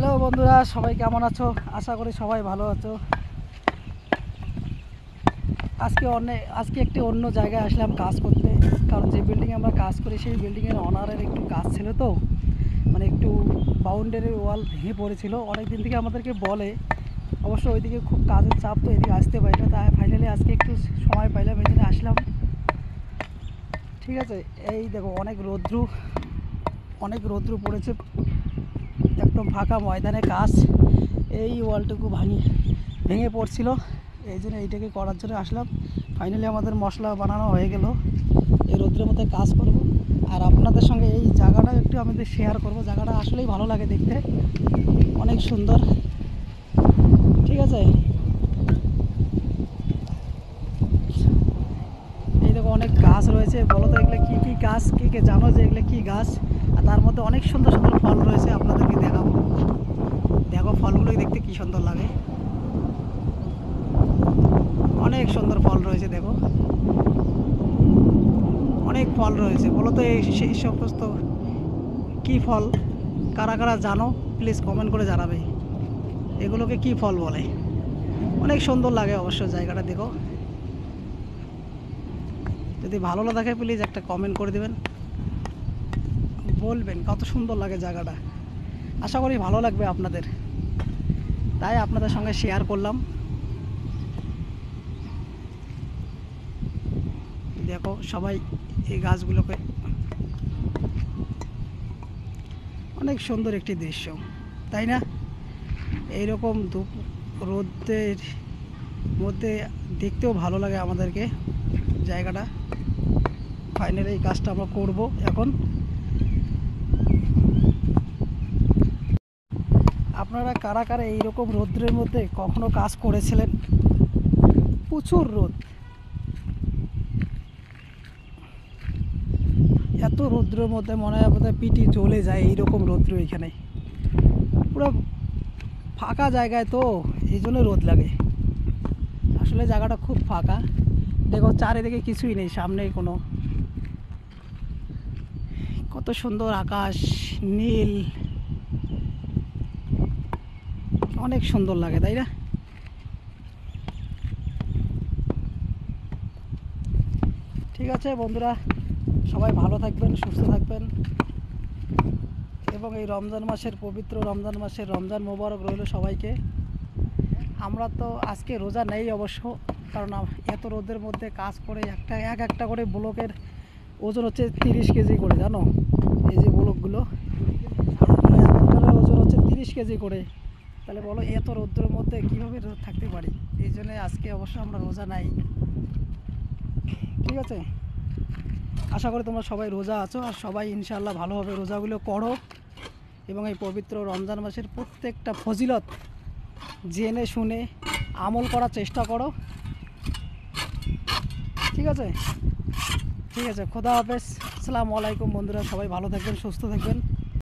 Hello বন্ধুরা, সবাই কেমন আছো? আশা করি সবাই ভালো আছো। আজকে একটি অন্য জায়গায় আসলাম কাজ করতে। কারণ যে বিল্ডিংয়ে আমরা কাজ করি সেই বিল্ডিংয়ের অনারের একটু কাজ ছিল, তো মানে একটু বাউন্ডারির ওয়াল ভেঙে পড়েছিল। অনেক দিন থেকে আমাদেরকে বলে, অবশ্য ওইদিকে খুব কাজের চাপ, তো এদিকে আসতে পারি না। তাই ফাইনালি আজকে একটু সময় পাইলাম, এই জন্য আসলাম। ঠিক আছে, এই দেখো অনেক রৌদ্র পড়েছে। একদম ফাঁকা ময়দানে কাজ। এই ওয়ালটুকু ভেঙে পড়ছিল, এই জন্য এইটাকে করার জন্য আসলাম। ফাইনালি আমাদের মশলা বানানো হয়ে গেল। এই রৌদ্রের মধ্যে কাজ করব, আর আপনাদের সঙ্গে এই জায়গাটা একটু আমাদের শেয়ার করব। জায়গাটা আসলেই ভালো লাগে দেখতে, অনেক সুন্দর। ঠিক আছে, এই দেখো অনেক গাছ রয়েছে। বলো তো এগুলো কী কী গাছ? কে জানো যে এগুলো কী গাছ? আর তার মধ্যে অনেক সুন্দর সুন্দর ফল রয়েছে, আপনাদেরকে দেখাবো। দেখো ফলগুলো দেখতে কী সুন্দর লাগে, অনেক সুন্দর ফল রয়েছে। দেখো অনেক ফল রয়েছে। বলো তো সেই সমস্ত কী ফল? কারা কারা জানো প্লিজ কমেন্ট করে জানাবে এগুলোকে কী ফল বলে। অনেক সুন্দর লাগে অবশ্য জায়গাটা। দেখো, যদি ভালো না থাকে প্লিজ একটা কমেন্ট করে দেবেন, বলবেন কত সুন্দর লাগে জায়গাটা। আশা করি ভালো লাগবে আপনাদের, তাই আপনাদের সঙ্গে শেয়ার করলাম। দেখো সবাই এই গাছগুলোকে, অনেক সুন্দর একটি দৃশ্য, তাই না? এইরকম রোদের মধ্যে দেখতেও ভালো লাগে আমাদেরকে জায়গাটা। ফাইনালি এই কাজটা আমরা করব এখন। আপনারা কারা কারা এইরকম রোদ্রের মধ্যে কখনো কাজ করেছিলেন? প্রচুর রোদ, এত রৌদ্রের মধ্যে মনে হয় আমাদের পিটি জ্বলে যায়। এইরকম রৌদ্র, এখানে পুরো ফাঁকা জায়গায়, তো এই জন্য রোদ লাগে। আসলে জায়গাটা খুব ফাঁকা। দেখো চারিদিকে কিছুই নেই, সামনে কোনো, কত সুন্দর আকাশ, নীল, অনেক সুন্দর লাগে, তাই না? ঠিক আছে বন্ধুরা, সবাই ভালো থাকবেন, সুস্থ থাকবেন, এবং এই রমজান মাসের পবিত্র রমজান মোবারক রইল সবাইকে। আমরা তো আজকে রোজা নেই অবশ্য, কারণ এত রোদের মধ্যে কাজ করে একটা করে ব্লকের ওজন হচ্ছে 30 কেজি করে, জানো? এই যে ব্লকগুলো, এক একটার ওজন হচ্ছে 30 কেজি করে। তাহলে বলো এত রোদ্রের মধ্যে কীভাবে থাকতে পারি? এই জন্য আজকে অবশ্য আমরা রোজা নাই। ঠিক আছে, আশা করি তোমরা সবাই রোজা আছো, আর সবাই ইনশাআল্লাহ ভালোভাবে রোজাগুলো করো, এবং এই পবিত্র রমজান মাসের প্রত্যেকটা ফজিলত জেনে শুনে আমল করার চেষ্টা করো। ঠিক আছে, খোদা হাফেজ, আসসালামু আলাইকুম বন্ধুরা, সবাই ভালো থাকবেন, সুস্থ থাকবেন।